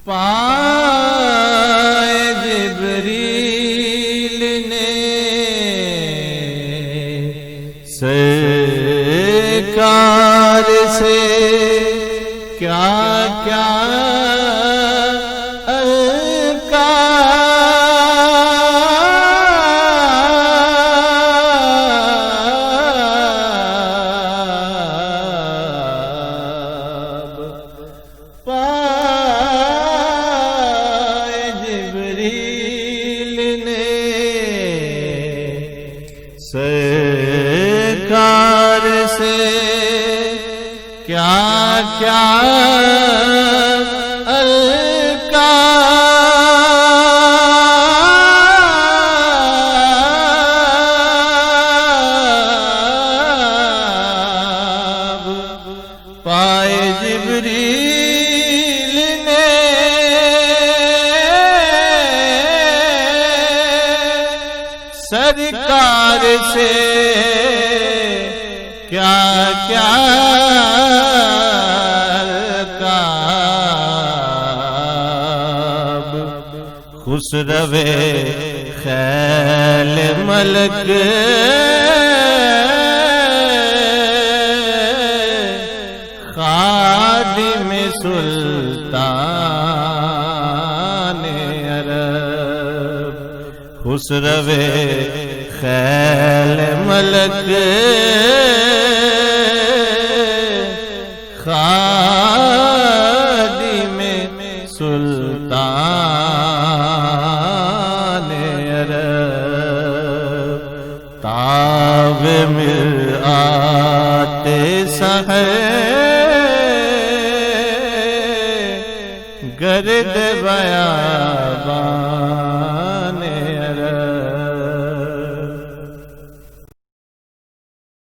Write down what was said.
پائے جبریل نے سرکار سے کیا کیا سرکار سے کیا کیا القاب پائے جبریل نے سرکار سے کیا کیا القاب خسرو خیل ملک خادم سلطان عرب خسرو خیل ملک خادم سلطان عرب تاب مرآت سحر گرد بیاباں